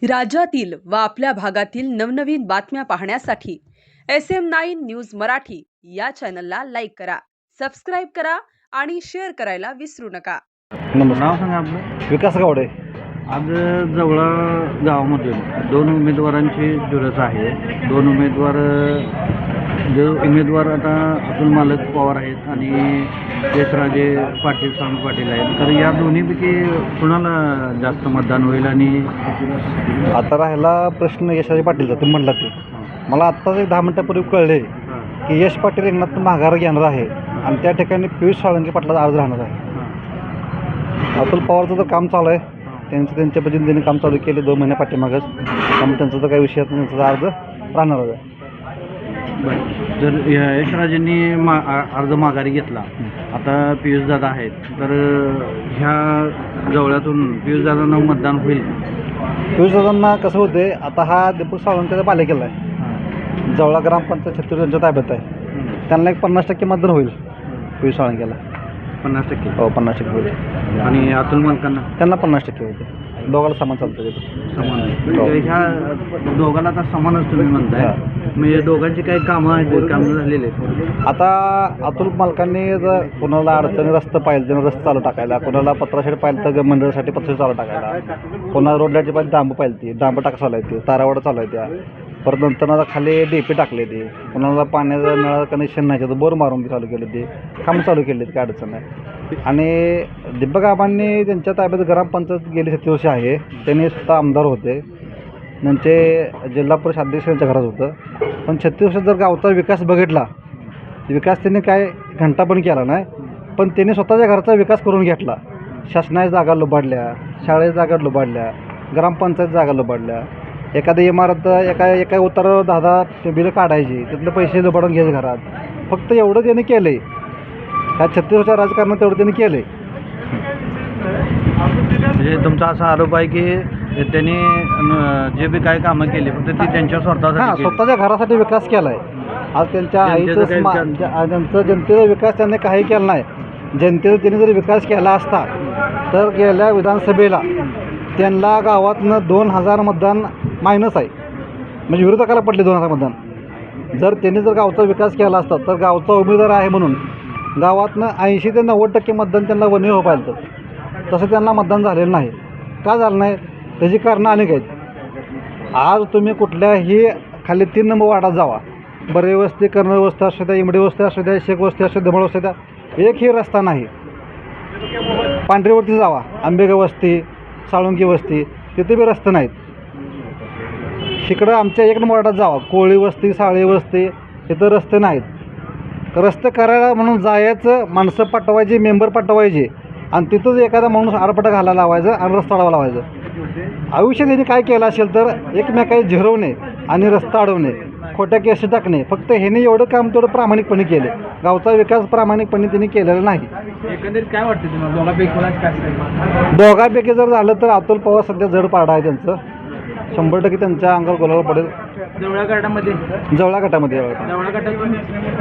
राज्यातील व आपल्या भागातील नवनवीन बातम्या पाहण्यासाठी SM9 न्यूज मराठी या चॅनलला लाईक करा, सबस्क्राईब करा आणि शेअर करायला विसरू नका. नमस्कार. नाव सांगा आपलं. विकास गावडे. आज जवळा गावामधून दोन उमेदवारांची जुरस आहे. दोन उमेदवार आता अतुल मालक पवार आहेत आणि यशराजे पाटील सावंत पाटील आहेत. तर या दोन्हीपैकी कुणाला जास्त मतदान होईल? आणि आता राहिला प्रश्न यशराजे पाटीलचा. तुम्ही म्हणला ते मला आत्ताच एक 10 मिनिटापूर्वी कळले की यश पाटील रिंगणात माघार घेणार आहे आणि त्या ठिकाणी पियुष साळुंखे पाटलाचा अर्ज राहणार आहे. अतुल पवारचं तर काम चालू आहे. त्यांच्या पद्धतीने काम चालू केले 2 महिन्या पाठीमागच. त्यामुळे त्यांचा तर काही विषय त्यांचा अर्ज राहणार आहे. जर यशराजेंनी अर्ज माघारी घेतला, आता पियुषदादा आहेत, तर ह्या जवळातून पियुषदादांना मतदान होईल. पियुषदादांना कसं होते, आता हा दीपक साळुंखेचा पालिकेला आहे. जवळा ग्रामपंचायत छत्तीस यांच्या ताब्यात आहे. त्यांना एक 50% मतदान होईल. पियुष साळुंखेला 50%. हो, 50% होईल. आणि अतुल मालकांना त्यांना 50% होते. दोघांना समान चालतं तिथं. समान. ह्या दोघांना आता समानच तुम्ही म्हणताय. म्हणजे दोघांची काही कामं आहेत, कामं झालेले आहेत. आता अतुल मालकांनी जर कोणाला अडचणी रस्ता पाहिजे तर रस्ता चालू टाकायला, कोणाला पत्राशेड पाहिजे तर मंडळासाठी पत्र चालू टाकायला, कोणाला रोड लाईटची पाहिजे डांब पाहिजे डांब टाका चालू आहे ते, तारावाडा चालू आहे त्या. परत नंतर आता खाली DP टाकले ते, कोणाला पाण्याचं नळाचं कनेक्शन नाही तर बोर मारून चालू केले ते, कामं चालू केले काय अडचण नाही. आणि दीपक आबांनी त्यांच्या ताब्यात ग्रामपंचायत गेली 37 वर्ष आहे. त्यांनी स्वतः आमदार होते. त्यांचे जिल्हा परिषद अध्यक्ष त्यांच्या घरात होतं. पण 36 वर्षात जर गावचा विकास बघितला, विकास त्यांनी काय घंटा पण केला नाही, पण त्यांनी स्वतःच्या घराचा विकास करून घेतला. शासनाच्या जागा लुबाडल्या, शाळेच्या जागा लुबाडल्या, ग्रामपंचायत जागा लुबाडल्या. एखादी इमारत एका उतारावर 10 बिलं काढायची, तिथले पैसे लुबाडून घ्यायचे घरात. फक्त एवढं त्यांनी केलं आहे. ह्या 36 वर्षाच्या राजकारणात तेवढं त्यांनी केलं आहे. म्हणजे तुमचा असा आरोप आहे की त्यांनी जे बी काही कामं केली फक्त ती त्यांच्या स्वतःच्या घरासाठी विकास केला आहे. आज त्यांच्या आईचं त्यांचं जनतेचा विकास त्यांनी काही केला नाही. जनतेचा त्यांनी जर विकास केला असता तर गेल्या विधानसभेला त्यांना गावातनं 2000 मतदान मायनस आहे. म्हणजे विरोधकाला पडले 2000 मतदान. जर त्यांनी जर गावचा विकास केला असता तर गावचा उमेदवार आहे म्हणून गावातनं 80 ते 90% मतदान त्यांना वनी हो पाहिजे. तसं त्यांना मतदान झालेलं नाही. का झालं नाही त्याची कारणं अनेक आहेत. आज तुम्ही कुठल्याही खाली 3 नंबर वार्डात जावा, बरे वस्ती, कर्ण वस्ती असू द्या, इमडी वस्ती असू द्या, शेख वस्ती असू द्या, धमळ वस्ती द्या, एकही रस्ता नाही. पांढरीवरती जावा, आंबेगाव वस्ती, साळुंखे वस्ती, तिथे बी रस्ते नाहीत. इकडं आमच्या 1 नंबर वार्डात जावा, कोळी वस्ती, साळे वस्ती, तिथं रस्ते नाहीत. रस्ते करायला म्हणून जायचं, माणसं पाठवायची, मेंबर पाठवायचे आणि तिथंच एखादा माणूस आरपटा घालायला लावायचं आणि रस्ता अडवा लावायचं. आयुष्यात त्यांनी काय केलं असेल तर एकमेकांना झिरवणे आणि रस्ता अडवणे, खोट्या केस टाकणे. फक्त ह्याने एवढं काम तेवढं प्रामाणिकपणे केले. गावचा विकास प्रामाणिकपणे त्यांनी केलेला नाही. एकंदरीत काय वाटतं तुम्हाला दोघांपैकी जर झालं तर अतुल पवार सध्या जड पाडा आहे त्यांचं. 100% त्यांच्या अंगावर गुलाल पडेल. जवळा गटामध्ये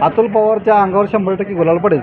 अतुल पवारच्या अंगावर 100% गुलाल पडेल.